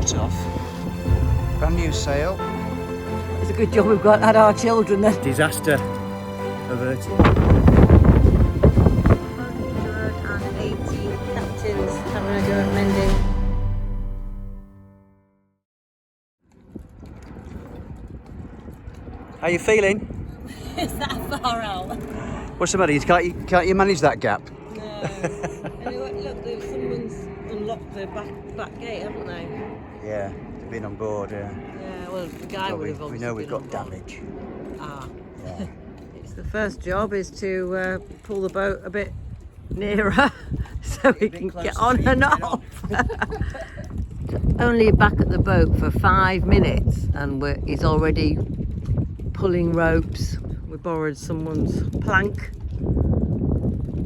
ripped off. Brand new sail. It's a good job we've had our children then. Disaster averted. 118 captains having a go at mending. How you feeling? Is that far out? What's the matter? Can't you manage that gap? No. Anyway, look, someone's unlocked the back gate, haven't they? Yeah, they've been on board, yeah. Yeah, well, the guy would have We know we've got damage. Ah. Yeah. It's the first job is to pull the boat a bit nearer so we can get on and off. Only back at the boat for 5 minutes and he's already pulling ropes. We borrowed someone's plank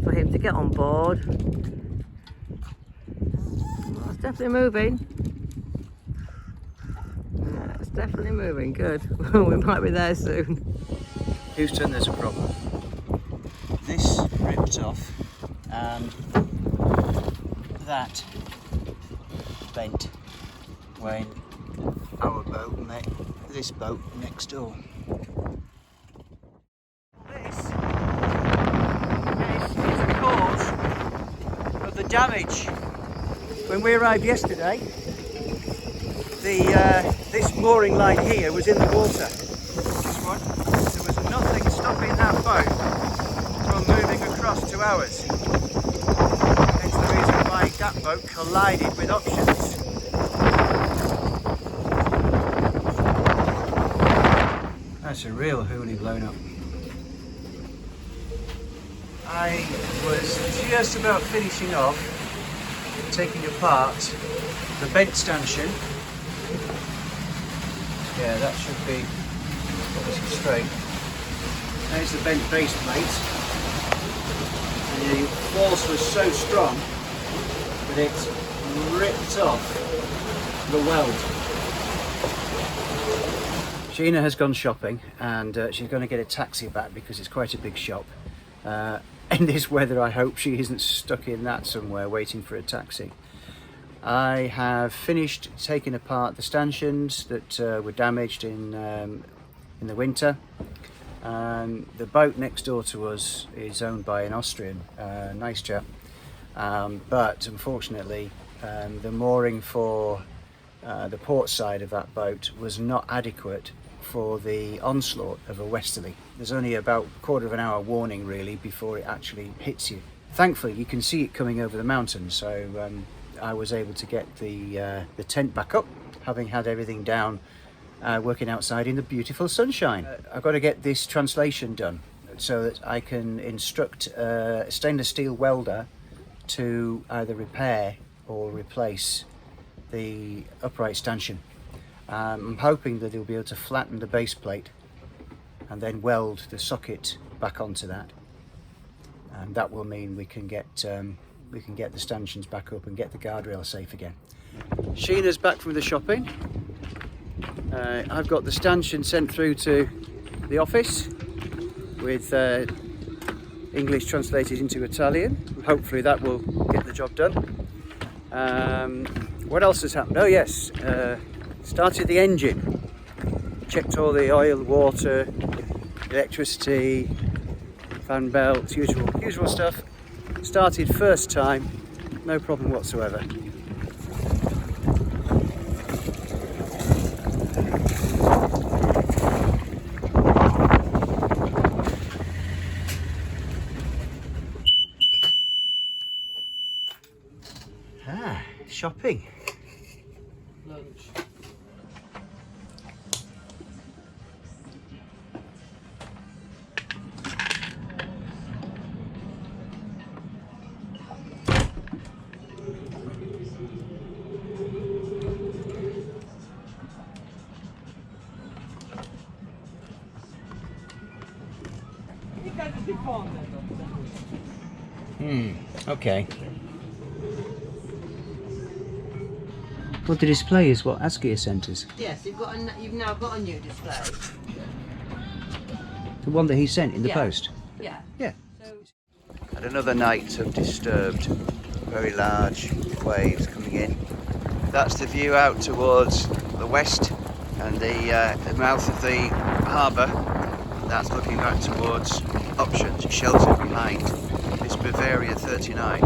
for him to get on board. Well, it's definitely moving. Yeah, it's definitely moving. Good. We might be there soon. Houston, there's a problem. This ripped off and that bent when our boat met this boat next door. This is the cause of the damage. When we arrived yesterday, this mooring line here was in the water. This one. There was nothing stopping that boat from moving across to ours. Hence the reason why that boat collided with Options. That's a real hoolie blown up. I was just about finishing off taking apart the bent stanchion. Yeah, that should be obviously straight. There's the bent base plate. And the force was so strong that it ripped off the weld. Sheena has gone shopping and she's going to get a taxi back because it's quite a big shop. In this weather, I hope she isn't stuck in that somewhere waiting for a taxi. I have finished taking apart the stanchions that were damaged in the winter. The boat next door to us is owned by an Austrian, nice chap, but unfortunately the mooring for the port side of that boat was not adequate for the onslaught of a westerly. There's only about a quarter of an hour warning really before it actually hits you. Thankfully you can see it coming over the mountain, so I was able to get the tent back up, having had everything down, working outside in the beautiful sunshine. I've got to get this translation done so that I can instruct a stainless steel welder to either repair or replace the upright stanchion. I'm hoping that he'll be able to flatten the base plate and then weld the socket back onto that, and that will mean we can get the stanchions back up and get the guardrail safe again. Sheena's back from the shopping. I've got the stanchion sent through to the office with English translated into Italian. Hopefully that will get the job done. What else has happened? Oh yes, started the engine, checked all the oil, water, electricity, fan belts, usual stuff. Started first time, no problem whatsoever. Shopping. Lunch. Okay. Well, the display is what ASCII sent us. Yes, you've now got a new display. The one that he sent in the post? Yeah. Yeah. Had another night of disturbed, very large waves coming in. That's the view out towards the west and the mouth of the harbour. That's looking back towards options, sheltered behind this Bavaria 39. A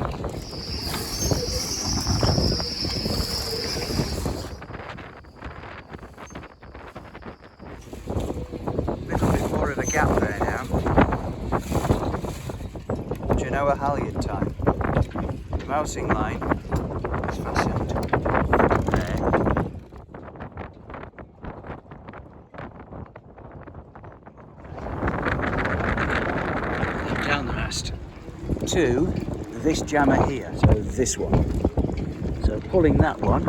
little bit more of a gap there now. Do you know a halyard time? The mousing line is fastened there. Down the mast to this jammer here, so this one. So pulling that one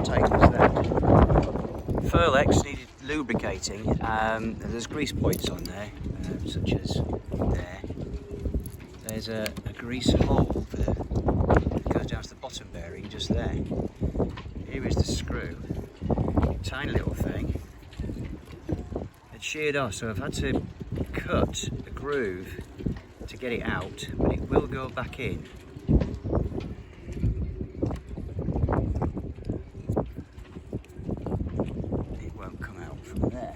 tightens that. Furlex needed lubricating. There's grease points on there, such as there. There's a grease hole that goes down to the bottom bearing just there. Here is the screw, tiny little thing. It's sheared off, so I've had to cut a groove to get it out, but it will go back in. It won't come out from there.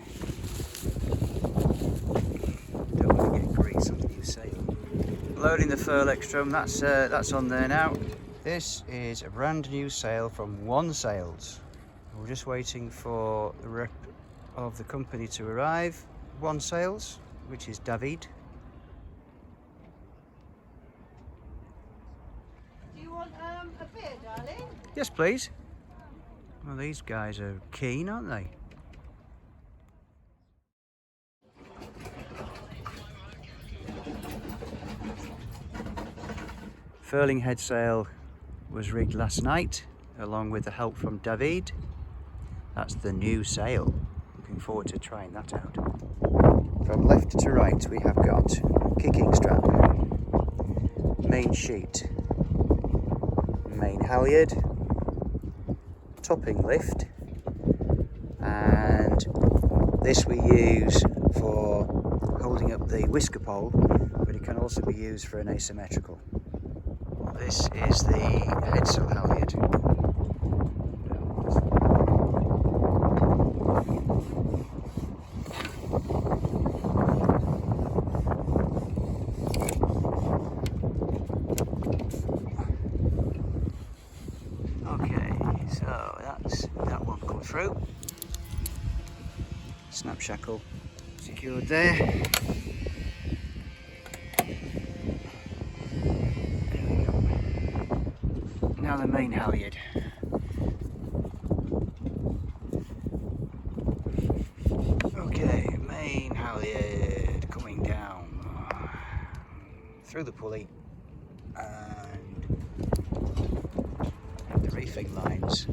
Don't want to get grease on the new sail. Loading the Furlex drum, that's on there now. This is a brand new sail from One Sails. We're just waiting for the rep of the company to arrive. One Sails, which is David. Do you want a beer, darling? Yes, please. Well, these guys are keen, aren't they? Furling head sail was rigged last night, along with the help from David. That's the new sail. Looking forward to trying that out. From left to right, we have got kicking strap, main sheet, main halyard, topping lift, and this we use for holding up the whisker pole, but it can also be used for an asymmetrical. This is the headsail halyard. Okay, so that's that one come through. Snap shackle secured there. Now the main halyard. Okay, main halyard coming down through the pulley and the reefing lines.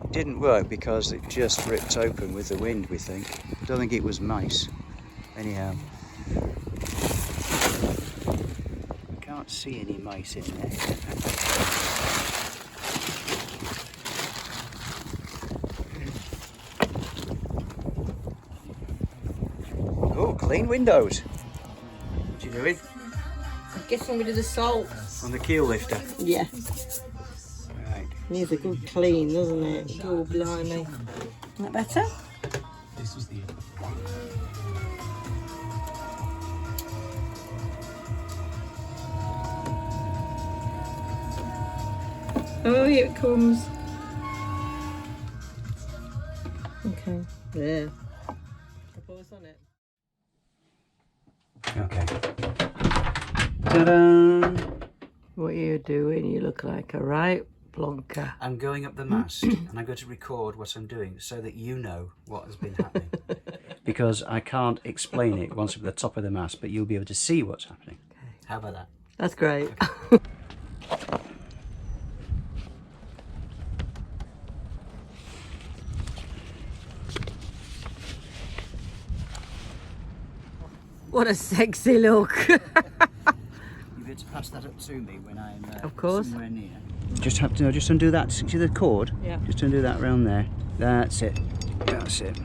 It didn't work because it just ripped open with the wind, we think. Don't think it was mice. Anyhow. Can't see any mice in there. Oh, clean windows. What you doing? I'm guessing we did the salt. On the keel lifter? Yeah. Right. Needs a good clean, doesn't it? Oh, blimey. Isn't that better? This was the Oh, here it comes. Okay, there. Pause on it. Okay. Ta-da! What are you doing? You look like a right plonker. I'm going up the mast and I'm going to record what I'm doing so that you know what has been happening. Because I can't explain it once I'm at the top of the mast, but you'll be able to see what's happening. Okay. How about that? That's great. Okay. What a sexy look. You'll be able to pass that up to me when I'm of course. Somewhere near. Just have to just undo that. See the cord? Yeah. Just undo that round there. That's it. That's it.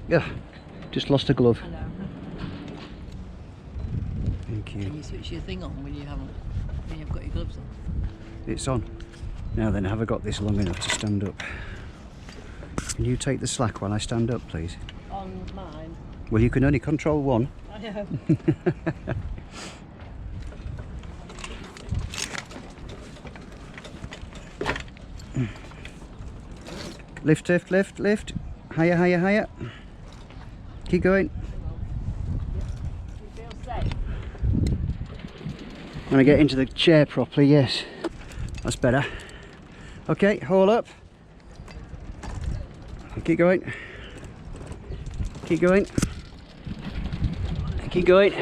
Yeah, just lost a glove. I know. Thank Can you. you switch your thing on when you haven't, when you've got your gloves on? It's on. Now then, have I got this long enough to stand up? Can you take the slack while I stand up, please? On mine? Well, you can only control one. I know. Lift, lift, lift, lift. Higher, higher, higher. Keep going. You feel safe? When I get into the chair properly, yes. That's better. Okay, haul up. Keep going. Keep going. Keep going.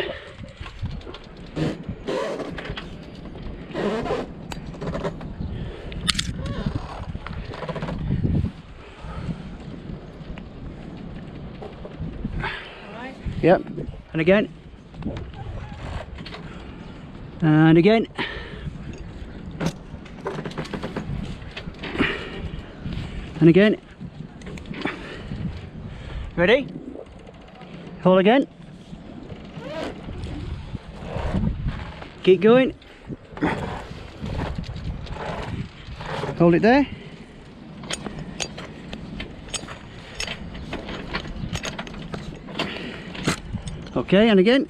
Alright. Yep. And again. And again. And again. Ready? Hold again. Keep going. Hold it there. Okay, and again.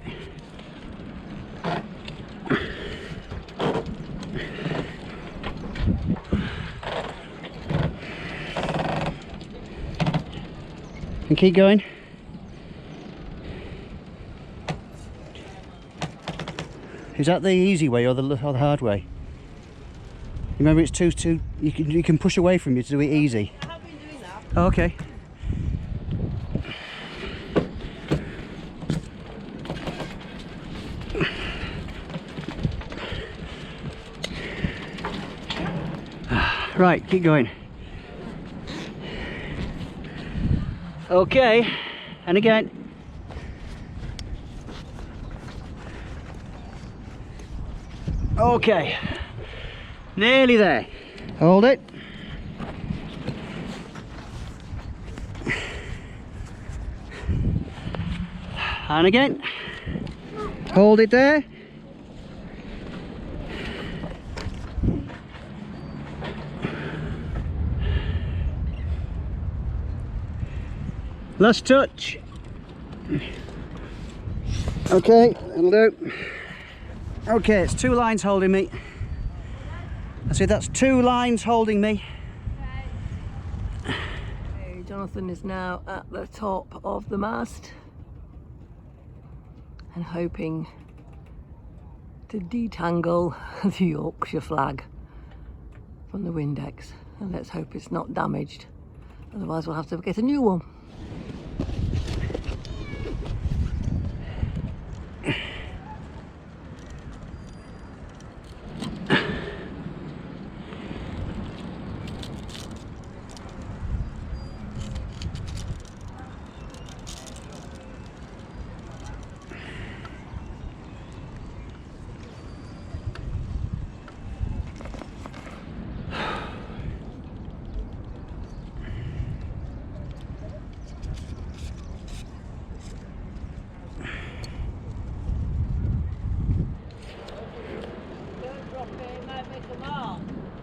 And keep going. Is that the easy way or the hard way? Remember, it's too you can push away from you to do it easy. I have been doing that. Oh, okay. Right, keep going. Okay, and again. Okay, nearly there. Hold it. And again. Hold it there. Last touch. Okay, that'll do. Okay, it's 2 lines holding me. I said that's 2 lines holding me. Okay, Jonathan is now at the top of the mast and hoping to detangle the Yorkshire flag from the Windex, and let's hope it's not damaged, otherwise we'll have to get a new one.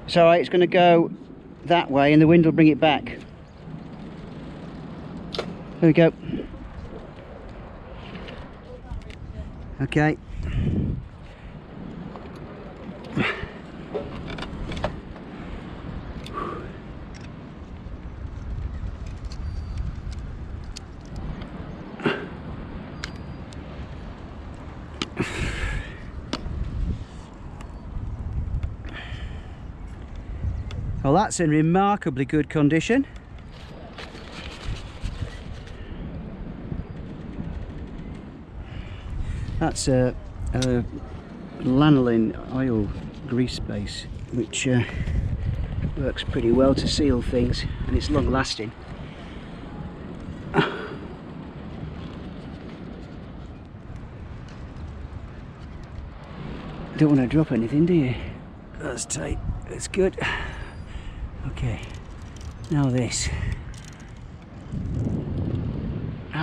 It's alright, it's going to go that way and the wind will bring it back. There we go. Okay. Well, that's in remarkably good condition. That's a lanolin oil grease base, which works pretty well to seal things, and it's long lasting. Don't want to drop anything, do you? That's tight. That's good. Okay, now this.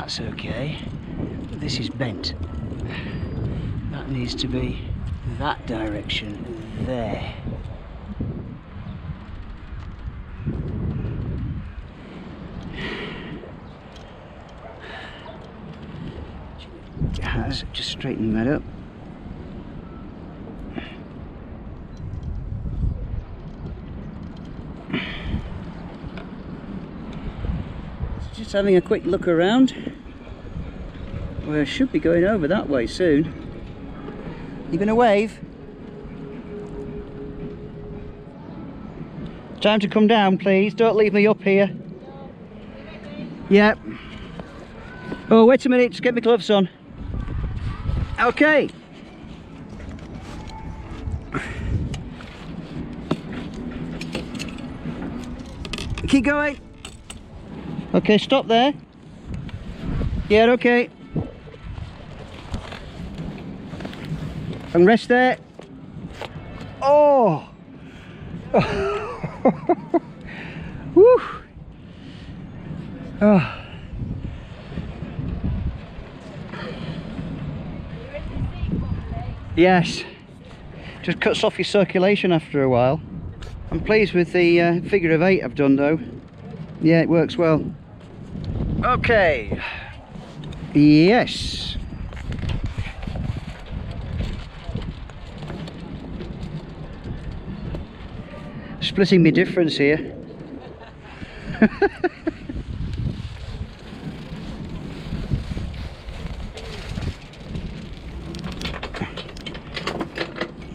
that's okay. But this is bent. That needs to be that direction there. Just straightening that up. Just having a quick look around. We should be going over that way soon. You gonna wave? Time to come down, please. Don't leave me up here. Yep. Oh, wait a minute. Just get my gloves on. Okay. Keep going. Okay, stop there. Yeah, okay. And rest there. Oh! Woo! Oh. Yes. Just cuts off your circulation after a while. I'm pleased with the figure of 8 I've done though. Yeah, it works well. Okay. Yes. Splitting me difference here.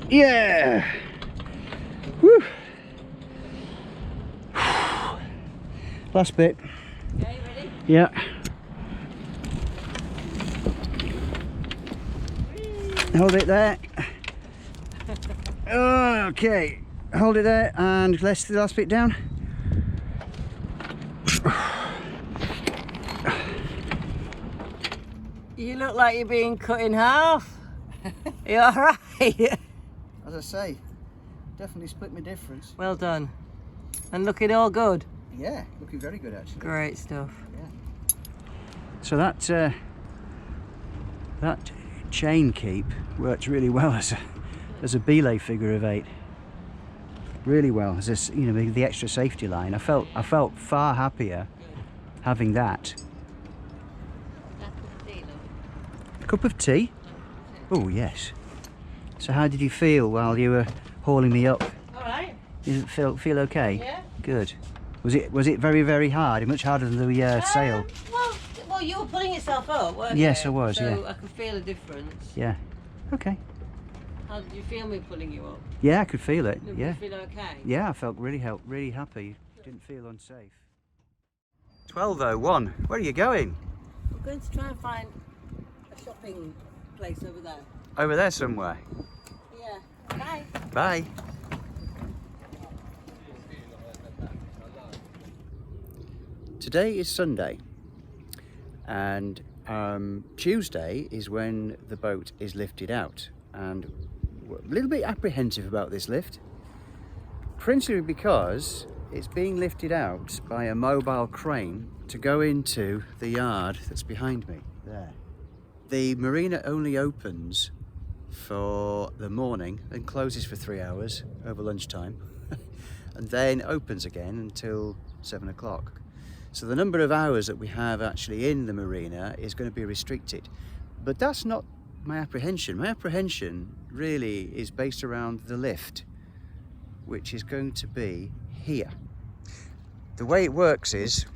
Yeah. Woo. Last bit. Okay, ready? Yeah. Hold it there. Okay. Hold it there and let's the last bit down. You look like you're being cut in half. You alright? As I say, definitely split my difference. Well done. And looking all good. Yeah, looking very good actually. Great stuff. Yeah. So that chain keep worked really well as a belay figure of 8. Really well as this, you know, the extra safety line. I felt far happier having that. A cup of tea? Oh yes. So how did you feel while you were hauling me up? All right. Did it feel okay? Yeah. Good. Was it very, very hard? Much harder than the sail? Well, you were pulling yourself up, weren't Yes, you? I was. So Yeah. I could feel a difference. Yeah. Okay. How did you feel me pulling you up? Yeah, I could feel it. Did Yeah. you feel okay? Yeah, I felt really happy. Didn't feel unsafe. 12:01. Where are you going? We're going to try and find a shopping place over there. Over there somewhere. Yeah. Bye. Bye. Today is Sunday, and Tuesday is when the boat is lifted out, and we're a little bit apprehensive about this lift, principally because it's being lifted out by a mobile crane to go into the yard that's behind me there. The marina only opens for the morning and closes for 3 hours over lunchtime and then opens again until 7 o'clock. So the number of hours that we have actually in the marina is going to be restricted. But that's not my apprehension. My apprehension really is based around the lift, which is going to be here. The way it works is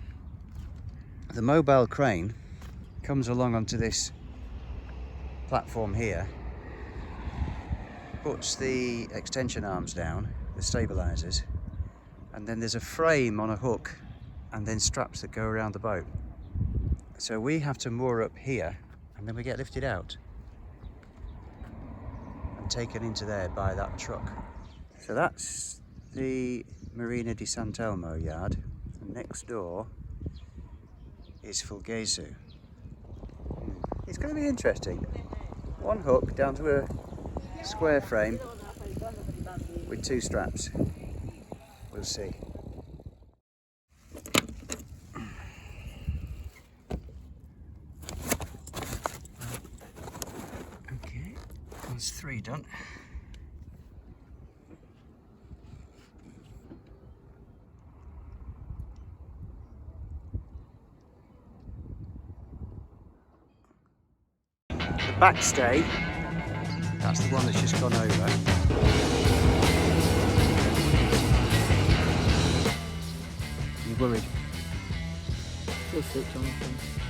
the mobile crane comes along onto this platform here, puts the extension arms down, the stabilizers, and then there's a frame on a hook and then straps that go around the boat. So we have to moor up here and then we get lifted out and taken into there by that truck. So that's the Marina di Sant'Elmo yard. And next door is Fulgesu. It's going to be interesting. One hook down to a square frame with 2 straps. We'll see. That's 3 done. The backstay, that's the one that's just gone over. You worried? Just it, Jonathan.